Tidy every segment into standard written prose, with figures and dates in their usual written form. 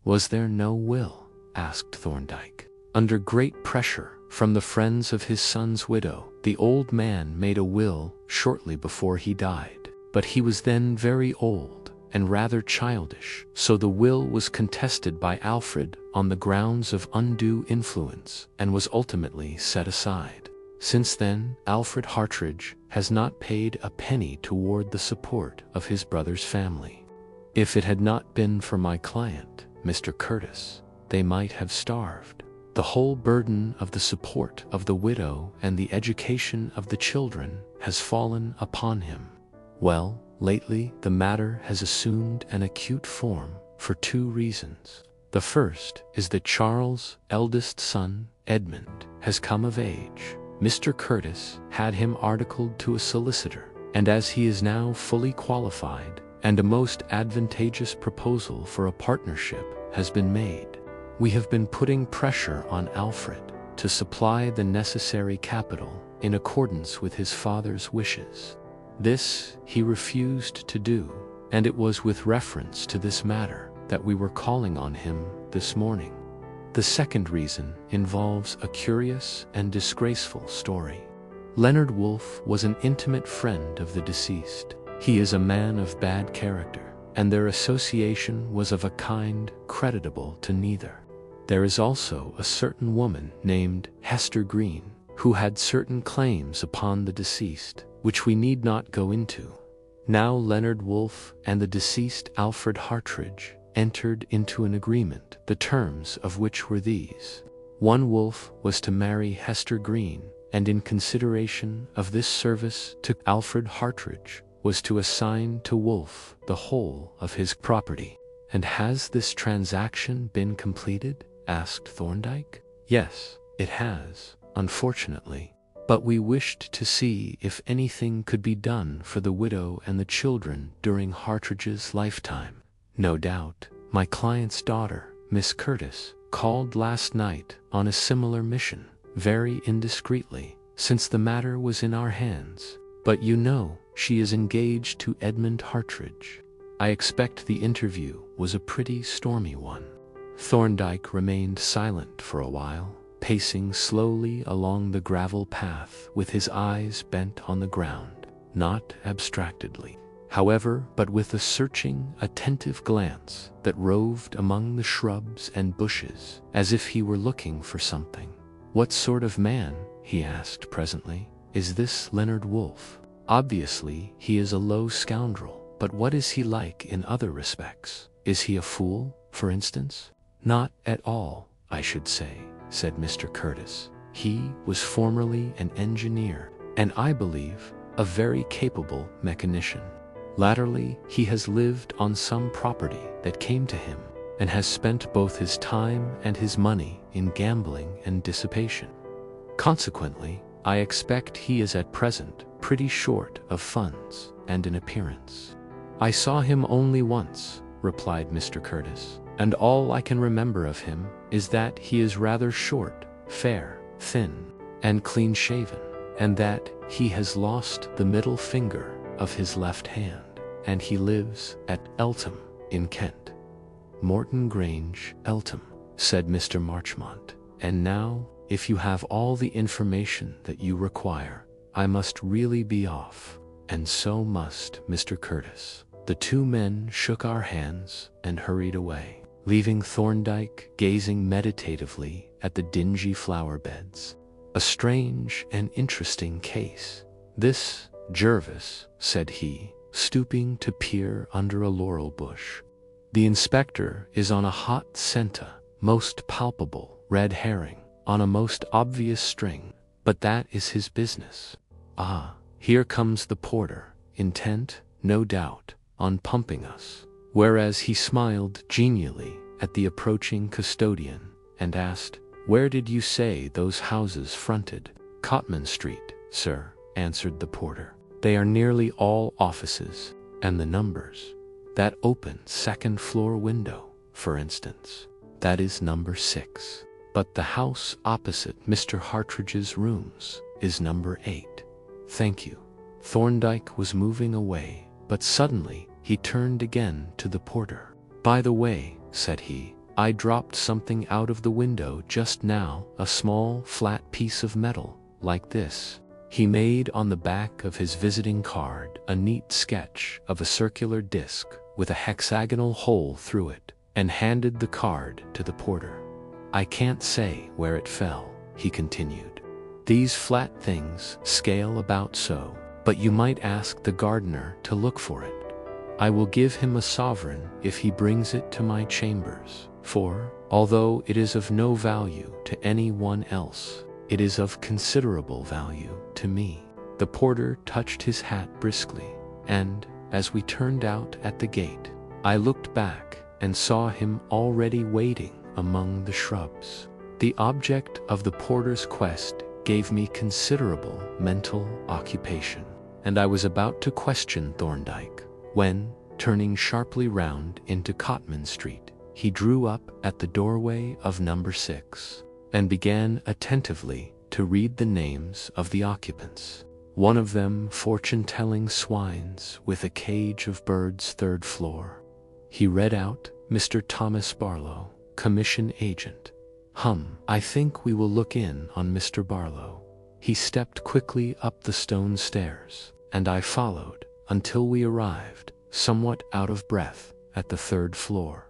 Was there no will? Asked Thorndyke. Under great pressure from the friends of his son's widow, the old man made a will shortly before he died. But he was then very old and rather childish, so the will was contested by Alfred on the grounds of undue influence and was ultimately set aside. Since then, Alfred Hartridge has not paid a penny toward the support of his brother's family. If it had not been for my client, Mr. Curtis, they might have starved. The whole burden of the support of the widow and the education of the children has fallen upon him. Well, lately the matter has assumed an acute form for two reasons. The first is that Charles' eldest son, Edmund, has come of age. Mr. Curtis had him articled to a solicitor, and as he is now fully qualified, and a most advantageous proposal for a partnership has been made, we have been putting pressure on Alfred to supply the necessary capital in accordance with his father's wishes. This he refused to do, and it was with reference to this matter that we were calling on him this morning. The second reason involves a curious and disgraceful story. Leonard Woolf was an intimate friend of the deceased. He is a man of bad character, and their association was of a kind creditable to neither. There is also a certain woman named Hester Green, who had certain claims upon the deceased, which we need not go into. Now Leonard Woolf and the deceased Alfred Hartridge entered into an agreement, the terms of which were these. One Woolf was to marry Hester Green, and in consideration of this service to Alfred Hartridge was to assign to Woolf the whole of his property. And has this transaction been completed? Asked Thorndyke. Yes, it has, unfortunately. But we wished to see if anything could be done for the widow and the children during Hartridge's lifetime. No doubt, my client's daughter, Miss Curtis, called last night on a similar mission, very indiscreetly, since the matter was in our hands. But you know, she is engaged to Edmund Hartridge. I expect the interview was a pretty stormy one. Thorndyke remained silent for a while, pacing slowly along the gravel path with his eyes bent on the ground, not abstractedly, however, but with a searching, attentive glance that roved among the shrubs and bushes as if he were looking for something. What sort of man, he asked presently, is this Leonard Woolf? Obviously, he is a low scoundrel, but what is he like in other respects? Is he a fool, for instance? Not at all, I should say, said Mr. Curtis. He was formerly an engineer, and I believe a very capable mechanician. Latterly, he has lived on some property that came to him, and has spent both his time and his money in gambling and dissipation. Consequently, I expect he is at present pretty short of funds and in appearance. I saw him only once, replied Mr. Curtis, and all I can remember of him is that he is rather short, fair, thin, and clean-shaven, and that he has lost the middle finger of his left hand, and he lives at Eltham in Kent. Morton Grange, Eltham, said Mr. Marchmont. And now, if you have all the information that you require, I must really be off, and so must Mr. Curtis. The two men shook our hands and hurried away, leaving Thorndyke gazing meditatively at the dingy flower beds. A strange and interesting case. This, Jervis, said he, stooping to peer under a laurel bush. The inspector is on a hot scent, most palpable red herring, on a most obvious string, but that is his business. Ah, here comes the porter, intent, no doubt, on pumping us, whereas he smiled genially at the approaching custodian, and asked, "Where did you say those houses fronted?" "Cotman Street, sir," answered the porter. "They are nearly all offices, and the numbers. That open second-floor window, for instance, that is number 6. But the house opposite Mr. Hartridge's rooms is number 8. Thank you." Thorndyke was moving away, but suddenly he turned again to the porter. "By the way," said he, I dropped something out of the window just now, a small, flat piece of metal, like this." He made on the back of his visiting card a neat sketch of a circular disc with a hexagonal hole through it, and handed the card to the porter. "I can't say where it fell," he continued. "These flat things scale about so, but you might ask the gardener to look for it. I will give him a sovereign if he brings it to my chambers, for, although it is of no value to any one else, it is of considerable value to me." The porter touched his hat briskly, and, as we turned out at the gate, I looked back and saw him already waiting among the shrubs. The object of the porter's quest gave me considerable mental occupation, and I was about to question Thorndyke, when, turning sharply round into Cotman Street, he drew up at the doorway of number 6, and began attentively to read the names of the occupants. One of them fortune-telling swines with a cage of birds, 3rd floor. He read out, "Mr. Thomas Barlow, commission agent." I think we will look in on Mr. Barlow." He stepped quickly up the stone stairs, and I followed until we arrived, somewhat out of breath, at the 3rd floor.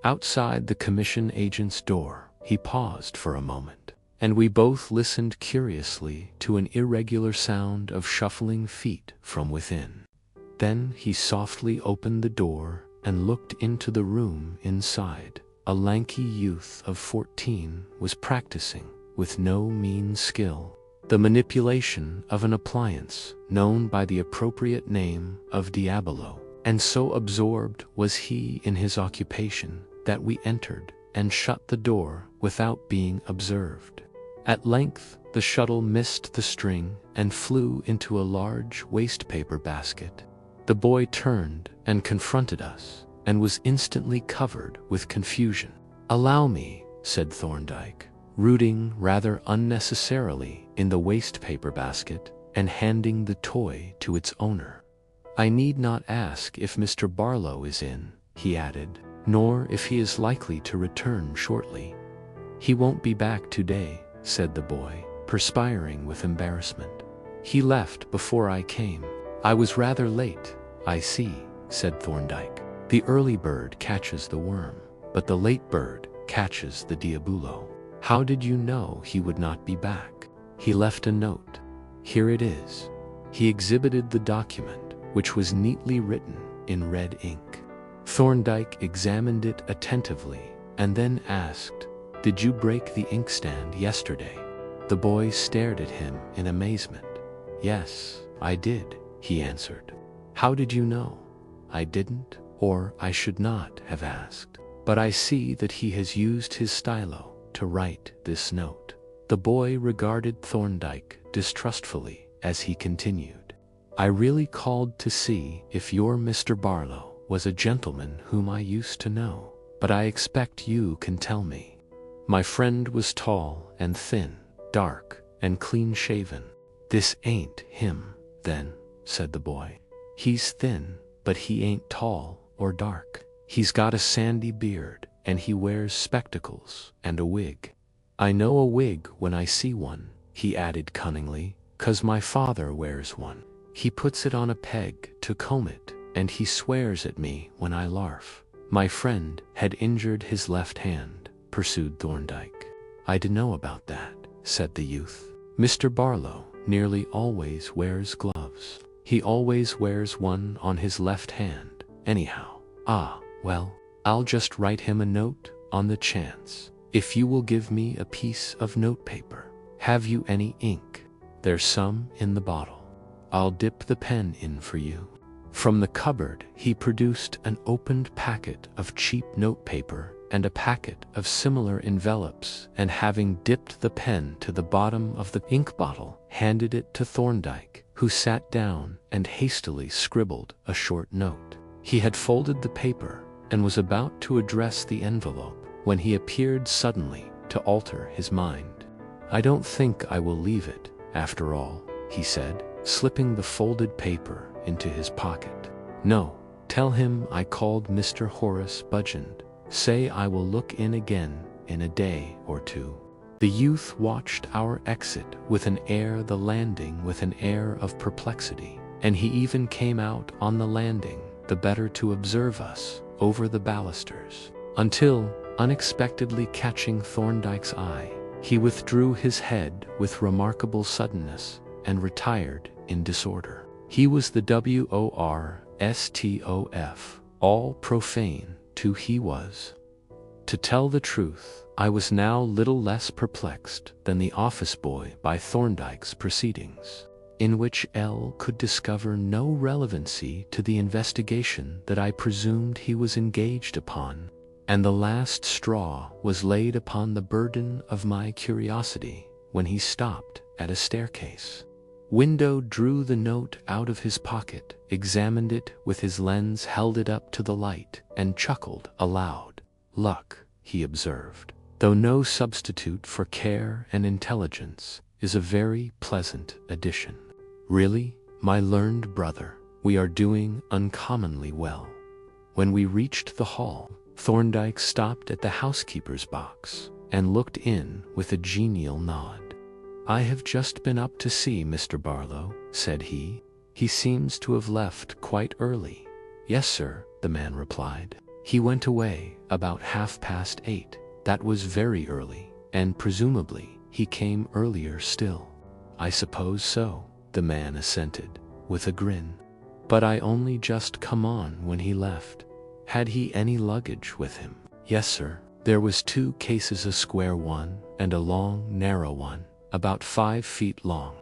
Outside the commission agent's door, he paused for a moment, and we both listened curiously to an irregular sound of shuffling feet from within. Then he softly opened the door and looked into the room inside. A lanky youth of 14 was practicing, with no mean skill, the manipulation of an appliance known by the appropriate name of Diabolo, and so absorbed was he in his occupation that we entered and shut the door without being observed. At length the shuttle missed the string and flew into a large wastepaper basket. The boy turned and confronted us, and was instantly covered with confusion. "Allow me," said Thorndyke, rooting rather unnecessarily in the wastepaper basket and handing the toy to its owner. "I need not ask if Mr. Barlow is in," he added, "nor if he is likely to return shortly." "He won't be back today," said the boy, perspiring with embarrassment. "He left before I came. I was rather late." "I see," said Thorndyke. "The early bird catches the worm, but the late bird catches the diabulo. How did you know he would not be back?" "He left a note. Here it is." He exhibited the document, which was neatly written in red ink. Thorndyke examined it attentively, and then asked, "Did you break the inkstand yesterday?" The boy stared at him in amazement. "Yes, I did," he answered. "How did you know?" "I didn't, or I should not have asked. But I see that he has used his stylo to write this note." The boy regarded Thorndyke distrustfully as he continued, "I really called to see if your Mr. Barlow was a gentleman whom I used to know, but I expect you can tell me." "My friend was tall and thin, dark and clean-shaven." "This ain't him, then," said the boy. "He's thin, but he ain't tall or dark. He's got a sandy beard, and he wears spectacles and a wig. I know a wig when I see one," he added cunningly, "'cause my father wears one. He puts it on a peg to comb it, and he swears at me when I larf." "My friend had injured his left hand," pursued Thorndyke. "I dunno about that," said the youth. "Mr. Barlow nearly always wears gloves. He always wears one on his left hand, anyhow." "Ah, well, I'll just write him a note on the chance, if you will give me a piece of notepaper. Have you any ink?" "There's some in the bottle. I'll dip the pen in for you." From the cupboard he produced an opened packet of cheap notepaper and a packet of similar envelopes, and having dipped the pen to the bottom of the ink bottle, handed it to Thorndyke, who sat down and hastily scribbled a short note. He had folded the paper and was about to address the envelope when he appeared suddenly to alter his mind. "I don't think I will leave it, after all," he said, slipping the folded paper into his pocket. "No, tell him I called Mr. Horace Budgeon," Say I will look in again in a day or two." The youth watched our exit with an air, the landing with an air of perplexity, and he even came out on the landing, the better to observe us over the balusters, until, unexpectedly catching Thorndyke's eye, he withdrew his head with remarkable suddenness and retired in disorder. He was the WORSTOF, all profane, too he was. To tell the truth, I was now little less perplexed than the office boy by Thorndyke's proceedings, in which L could discover no relevancy to the investigation that I presumed he was engaged upon, and the last straw was laid upon the burden of my curiosity when he stopped at a staircase window, drew the note out of his pocket, examined it with his lens, held it up to the light, and chuckled aloud. "Luck," he observed, "though no substitute for care and intelligence, is a very pleasant addition. Really, my learned brother, we are doing uncommonly well." When we reached the hall, Thorndyke stopped at the housekeeper's box and looked in with a genial nod. "I have just been up to see Mr. Barlow," said he. "He seems to have left quite early." "Yes, sir," the man replied. "He went away about 8:30. That was very early, and presumably he came earlier still." "I suppose so," the man assented, with a grin. "But I only just come on when he left." "Had he any luggage with him?" "Yes, sir. There was 2 cases, a square one and a long, narrow one, about 5 feet long.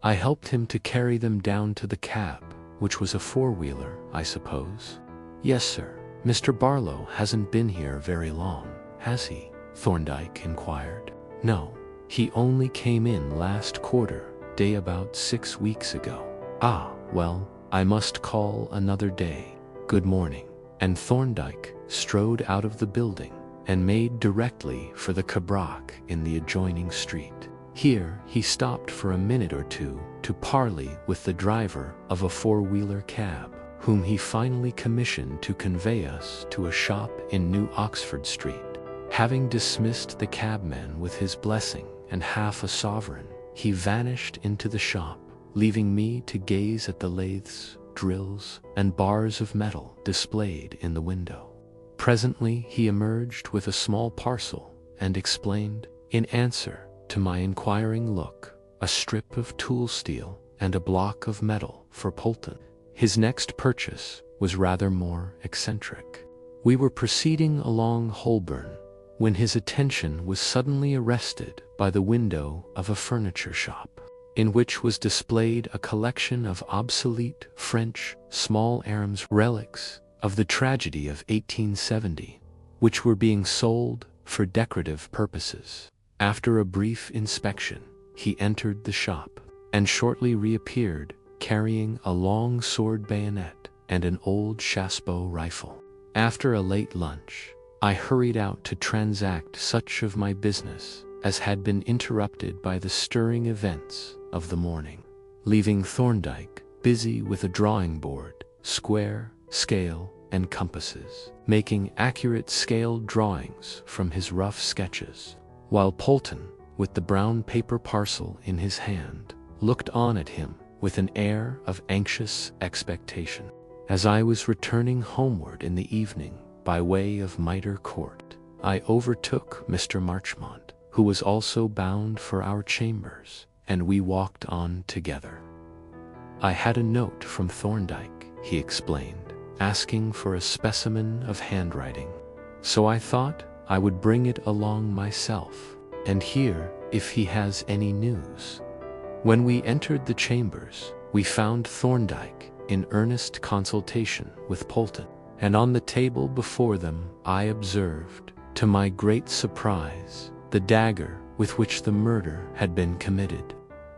I helped him to carry them down to the cab, which was a 4-wheeler, I suppose." "Yes, sir. Mr. Barlow hasn't been here very long, has he?" Thorndyke inquired. "No. He only came in last quarter day, about 6 weeks ago." "Ah, well, I must call another day. Good morning." And Thorndyke strode out of the building and made directly for the cabrac in the adjoining street. Here he stopped for a minute or two to parley with the driver of a 4-wheeler cab, whom he finally commissioned to convey us to a shop in New Oxford Street. Having dismissed the cabman with his blessing and half a sovereign, he vanished into the shop, leaving me to gaze at the lathes, drills, and bars of metal displayed in the window. Presently he emerged with a small parcel and explained, in answer to my inquiring look, a strip of tool steel and a block of metal for Polton. His next purchase was rather more eccentric. We were proceeding along Holborn when his attention was suddenly arrested by the window of a furniture shop, in which was displayed a collection of obsolete French small arms relics of the tragedy of 1870, which were being sold for decorative purposes. After a brief inspection, he entered the shop, and shortly reappeared, carrying a long sword bayonet and an old chassepot rifle. After a late lunch, I hurried out to transact such of my business as had been interrupted by the stirring events of the morning, leaving Thorndyke busy with a drawing board, square, scale, and compasses, making accurate scaled drawings from his rough sketches, while Polton, with the brown paper parcel in his hand, looked on at him with an air of anxious expectation. As I was returning homeward in the evening by way of Mitre Court, I overtook Mr. Marchmont, who was also bound for our chambers, and we walked on together. "I had a note from Thorndyke," he explained, "asking for a specimen of handwriting. So I thought I would bring it along myself, and hear if he has any news." When we entered the chambers, we found Thorndyke in earnest consultation with Polton, and on the table before them I observed, to my great surprise, the dagger with which the murder had been committed.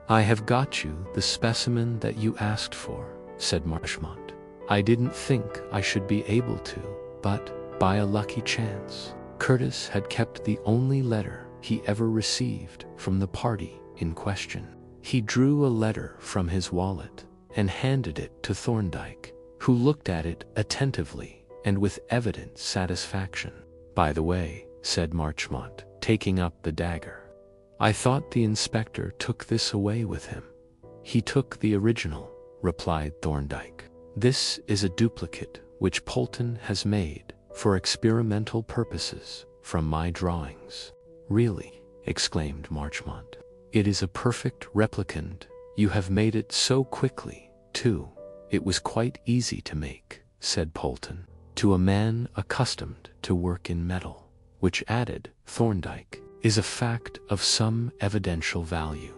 "I have got you the specimen that you asked for," said Marchmont. "I didn't think I should be able to, but, by a lucky chance, Curtis had kept the only letter he ever received from the party in question." He drew a letter from his wallet and handed it to Thorndyke, who looked at it attentively and with evident satisfaction. By the way, said Marchmont, taking up the dagger, I thought the inspector took this away with him. He took the original, replied Thorndyke. This is a duplicate which Polton has made for experimental purposes from my drawings. Really, exclaimed Marchmont. It is a perfect replicand. You have made it so quickly, too. It was quite easy to make, said Polton, to a man accustomed to work in metal, which, added Thorndyke, is a fact of some evidential value.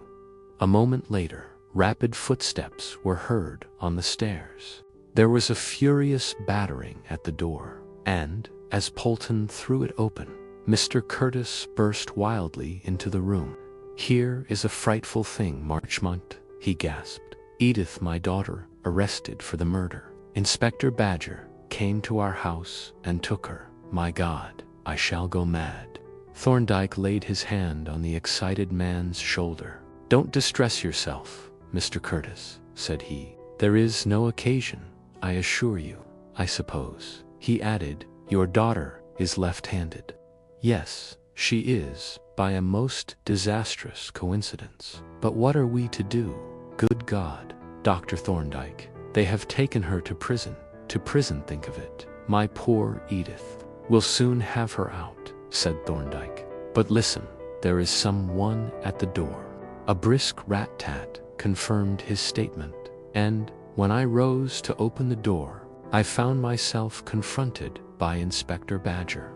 A moment later, rapid footsteps were heard on the stairs. There was a furious battering at the door, and, as Polton threw it open, Mr. Curtis burst wildly into the room. Here is a frightful thing, Marchmont, he gasped. Edith, my daughter, arrested for the murder. Inspector Badger came to our house and took her. My God, I shall go mad. Thorndyke laid his hand on the excited man's shoulder. Don't distress yourself, Mr. Curtis, said he. There is no occasion, I assure you. I suppose, he added, your daughter is left-handed. Yes, she is, by a most disastrous coincidence. But what are we to do? Good God, Dr. Thorndyke, they have taken her to prison. To prison, think of it. My poor Edith. We'll soon have her out, said Thorndyke. But listen, there is someone at the door. A brisk rat-tat confirmed his statement, and, when I rose to open the door, I found myself confronted by Inspector Badger.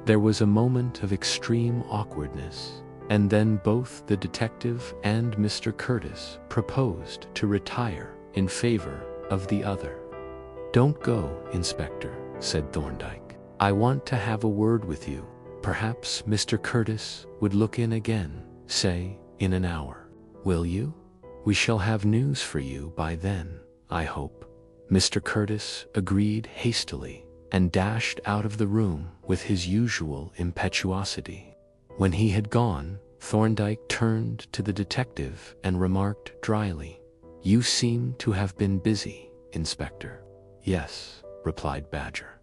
There was a moment of extreme awkwardness, and then both the detective and Mr. Curtis proposed to retire in favor of the other. Don't go, Inspector, said Thorndyke. I want to have a word with you. Perhaps Mr. Curtis would look in again, say, in an hour. Will you? We shall have news for you by then, I hope. Mr. Curtis agreed hastily and dashed out of the room with his usual impetuosity. When he had gone, Thorndyke turned to the detective and remarked dryly, You seem to have been busy, Inspector. Yes, replied Badger.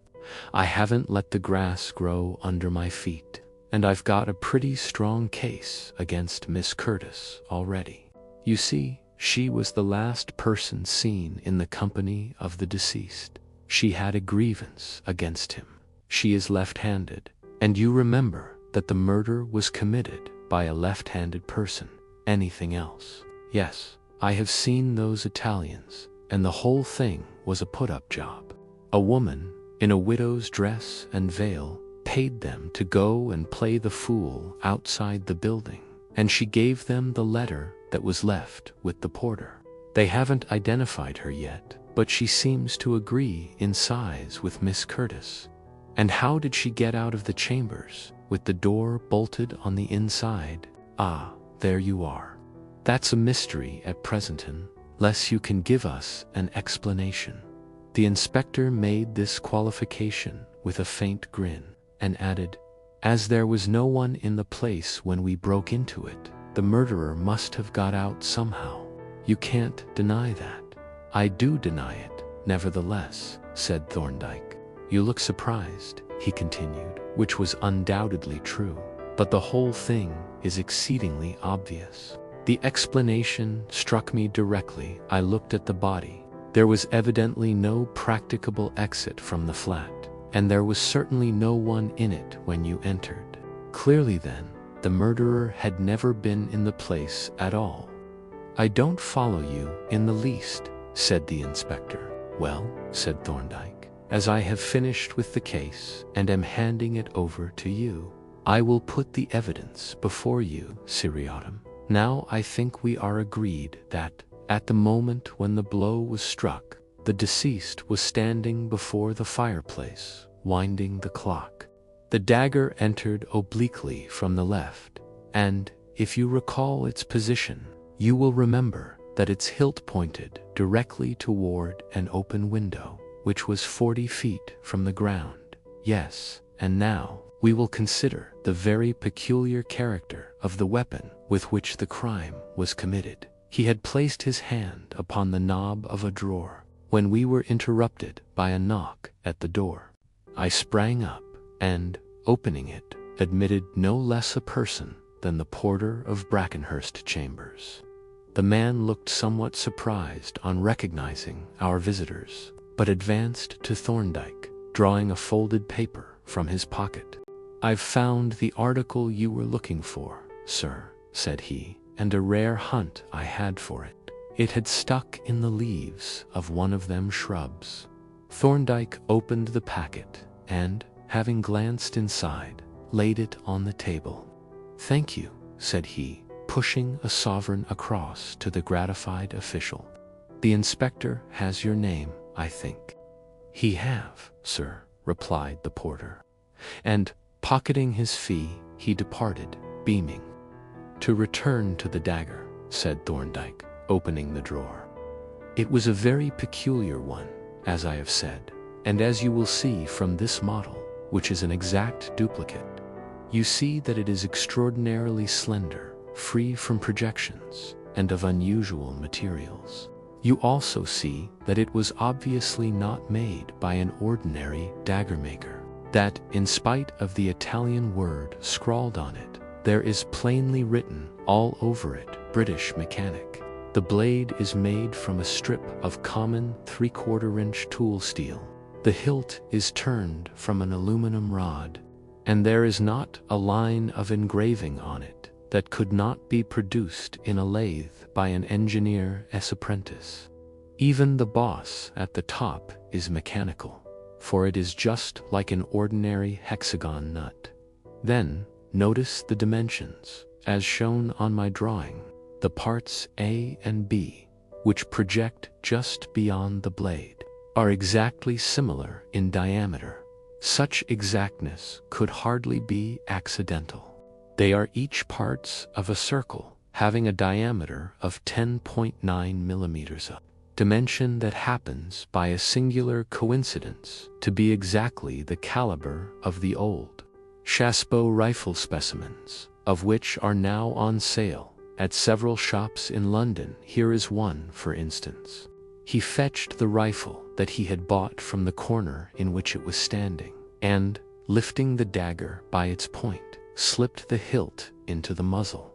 I haven't let the grass grow under my feet, and I've got a pretty strong case against Miss Curtis already. You see, she was the last person seen in the company of the deceased. She had a grievance against him. She is left-handed, and you remember that the murder was committed by a left-handed person. Anything else? Yes, I have seen those Italians, and the whole thing was a put-up job. A woman, in a widow's dress and veil, paid them to go and play the fool outside the building, and she gave them the letter that was left with the porter. They haven't identified her yet, but she seems to agree in size with Miss Curtis. And how did she get out of the chambers, with the door bolted on the inside? Ah, there you are. That's a mystery at present, unless you can give us an explanation. The inspector made this qualification with a faint grin, and added, As there was no one in the place when we broke into it, the murderer must have got out somehow. You can't deny that. I do deny it, nevertheless, said Thorndyke. You look surprised, he continued, which was undoubtedly true, but the whole thing is exceedingly obvious. The explanation struck me directly. I looked at the body. There was evidently no practicable exit from the flat, and there was certainly no one in it when you entered. Clearly then, the murderer had never been in the place at all. I don't follow you in the least, said the inspector. Well, said Thorndyke, as I have finished with the case and am handing it over to you, I will put the evidence before you, seriatim. Now I think we are agreed that, at the moment when the blow was struck, the deceased was standing before the fireplace, winding the clock. The dagger entered obliquely from the left, and, if you recall its position, you will remember that its hilt pointed directly toward an open window, which was 40 feet from the ground. Yes, and now we will consider the very peculiar character of the weapon with which the crime was committed. He had placed his hand upon the knob of a drawer when we were interrupted by a knock at the door. I sprang up and, opening it, admitted no less a person than the porter of Brackenhurst Chambers. The man looked somewhat surprised on recognizing our visitors, but advanced to Thorndyke, drawing a folded paper from his pocket. "I've found the article you were looking for, sir," said he, "and a rare hunt I had for it. It had stuck in the leaves of one of them shrubs." Thorndyke opened the packet and, having glanced inside, laid it on the table. "Thank you," said he, pushing a sovereign across to the gratified official. "The inspector has your name, I think." "He have, sir," replied the porter. And, pocketing his fee, he departed, beaming. "To return to the dagger," said Thorndyke, opening the drawer. "It was a very peculiar one, as I have said, and as you will see from this model, which is an exact duplicate, you see that it is extraordinarily slender, free from projections, and of unusual materials. You also see that it was obviously not made by an ordinary dagger maker, that, in spite of the Italian word scrawled on it, there is plainly written all over it, British mechanic. The blade is made from a strip of common 3/4-inch tool steel. The hilt is turned from an aluminum rod, and there is not a line of engraving on it that could not be produced in a lathe by an engineer's apprentice. Even the boss at the top is mechanical, for it is just like an ordinary hexagon nut. Then, notice the dimensions, as shown on my drawing. The parts A and B, which project just beyond the blade, are exactly similar in diameter. Such exactness could hardly be accidental. They are each parts of a circle having a diameter of 10.9 millimeters, a dimension that happens by a singular coincidence to be exactly the caliber of the old Chassepot rifle specimens, of which are now on sale at several shops in London. Here is one, for instance. He fetched the rifle that he had bought from the corner in which it was standing, and, lifting the dagger by its point, slipped the hilt into the muzzle.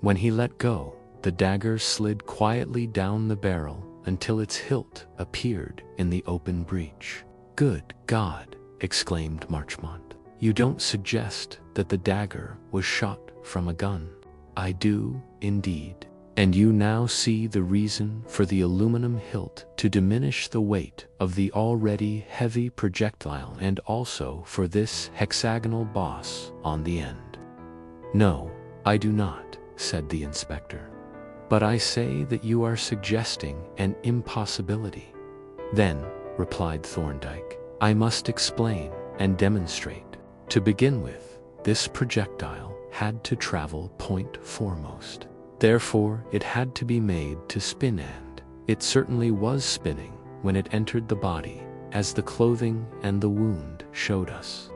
When he let go, the dagger slid quietly down the barrel until its hilt appeared in the open breech. "Good God!" exclaimed Marchmont. "You don't suggest that the dagger was shot from a gun?" "I do, indeed. And you now see the reason for the aluminum hilt to diminish the weight of the already heavy projectile, and also for this hexagonal boss on the end." "No, I do not," said the inspector. "But I say that you are suggesting an impossibility." "Then," replied Thorndyke, "I must explain and demonstrate. To begin with, this projectile had to travel point foremost. Therefore, it had to be made to spin, and it certainly was spinning when it entered the body, as the clothing and the wound showed us.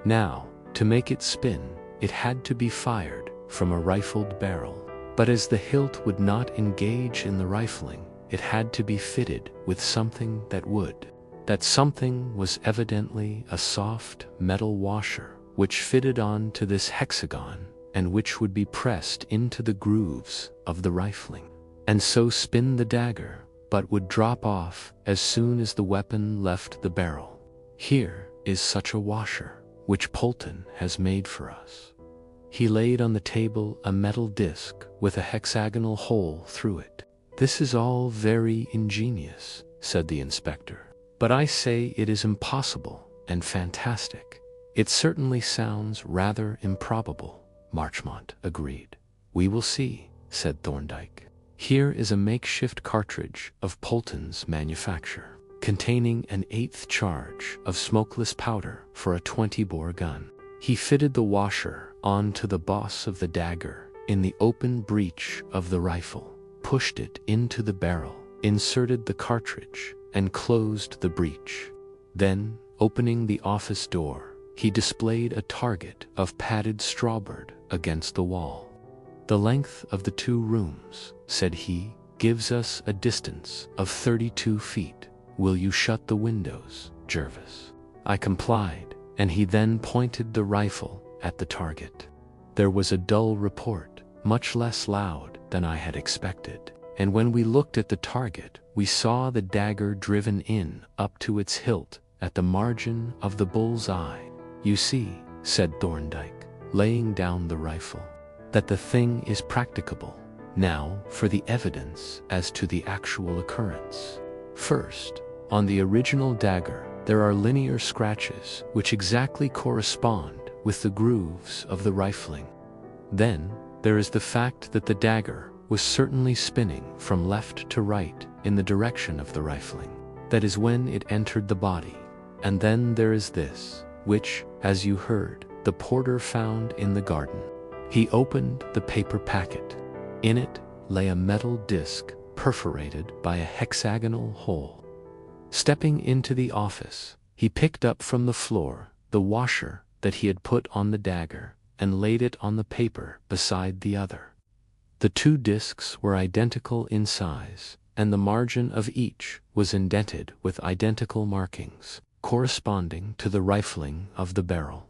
Now, to make it spin, it had to be fired from a rifled barrel. But as the hilt would not engage in the rifling, it had to be fitted with something that would. That something was evidently a soft metal washer, which fitted on to this hexagon, and which would be pressed into the grooves of the rifling, and so spin the dagger, but would drop off as soon as the weapon left the barrel. Here is such a washer, which Polton has made for us." He laid on the table a metal disc with a hexagonal hole through it. "This is all very ingenious," said the inspector, "but I say it is impossible and fantastic." "It certainly sounds rather improbable," Marchmont agreed. "We will see," said Thorndyke. "Here is a makeshift cartridge of Polton's manufacture, containing an 1/8 charge of smokeless powder for a 20-bore gun." He fitted the washer onto the boss of the dagger in the open breech of the rifle, pushed it into the barrel, inserted the cartridge, and closed the breech. Then, opening the office door, he displayed a target of padded strawboard against the wall. "The length of the 2 rooms," said he, "gives us a distance of 32 feet. Will you shut the windows, Jervis?" I complied, and he then pointed the rifle at the target. There was a dull report, much less loud than I had expected, and when we looked at the target, we saw the dagger driven in up to its hilt at the margin of the bull's eye. "You see," said Thorndyke, laying down the rifle, "that the thing is practicable. Now for the evidence as to the actual occurrence. First, on the original dagger, there are linear scratches which exactly correspond with the grooves of the rifling. Then, there is the fact that the dagger was certainly spinning from left to right in the direction of the rifling. That is when it entered the body. And then there is this, which, as you heard, the porter found in the garden." He opened the paper packet. In it lay a metal disc perforated by a hexagonal hole. Stepping into the office, he picked up from the floor the washer that he had put on the dagger and laid it on the paper beside the other. The two discs were identical in size, and the margin of each was indented with identical markings, corresponding to the rifling of the barrel.